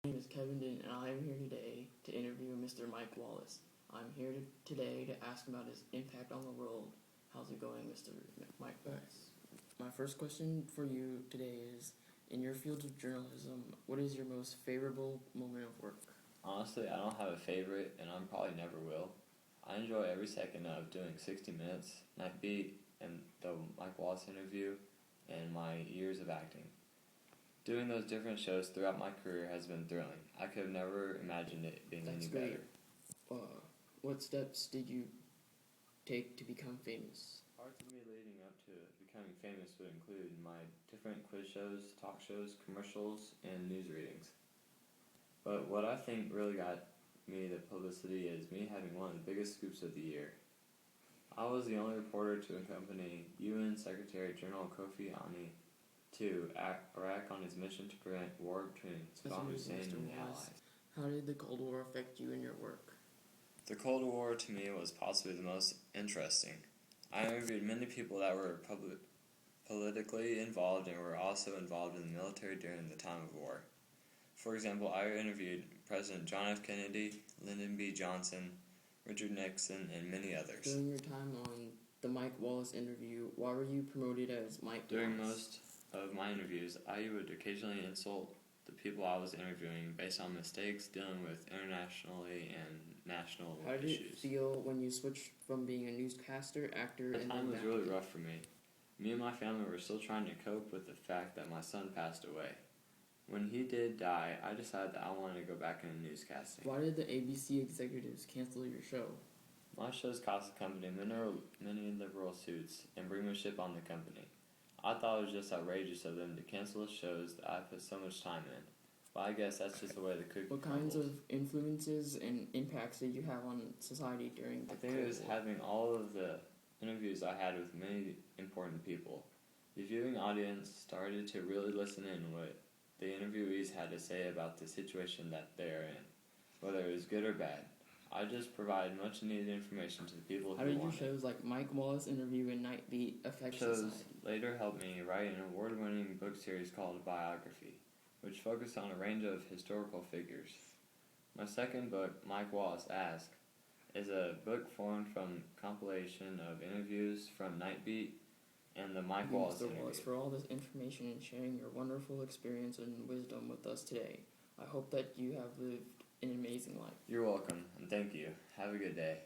My name is Kevin Din, and I am here today to interview Mr. Mike Wallace. I'm here today to ask about his impact on the world. How's it going, Mr. Mike Wallace? My first question for you today is, in your field of journalism, what is your most favorable moment of work? Honestly, I don't have a favorite, and I probably never will. I enjoy every second of doing 60 Minutes, Night Beat, and the Mike Wallace interview, and my years of acting. Doing those different shows throughout my career has been thrilling. I could have never imagined it being any better. What steps did you take to become famous? Parts of me leading up to becoming famous would include my different quiz shows, talk shows, commercials, and news readings. But what I think really got me the publicity is me having one of the biggest scoops of the year. I was the only reporter to accompany UN Secretary General Kofi Annan to Iraq on his mission to prevent war between Saddam Hussein and the Allies. How did the Cold War affect you and your work? The Cold War to me was possibly the most interesting. I interviewed many people that were politically involved and were also involved in the military during the time of war. For example, I interviewed President John F. Kennedy, Lyndon B. Johnson, Richard Nixon, and many others. During your time on the Mike Wallace interview, why were you promoted as Mike During Wallace? most of my interviews, I would occasionally insult the people I was interviewing based on mistakes dealing with internationally and national How did issues. it feel when you switched from being a newscaster, actor, The and time then was really rough for me. Me and my family were still trying to cope with the fact that my son passed away. When he did die, I decided that I wanted to go back into newscasting. Why did the ABC executives cancel your show? My shows cost the company many liberal suits and bring a ship on the company. I thought it was just outrageous of them to cancel the shows that I put so much time in. But I guess that's just the way the cookie What crumbles. kinds of influences and impacts did you have on society during the I think Cold it was War? having all of the interviews I had with many important people. The viewing audience started to really listen in what the interviewees had to say about the situation that they're in, whether it was good or bad. I just provided much needed information to the people How who did your wanted. shows like Mike Wallace interview and Night Beat affect Shows society? later helped me write an award-winning book series called Biography, which focused on a range of historical figures. My second book, Mike Wallace Ask, is a book formed from compilation of interviews from Night Beat and the Mike Wallace Mr. interview. Wallace, for all this information and sharing your wonderful experience and wisdom with us today. I hope that you have lived an amazing life. You're welcome, and thank you. Have a good day.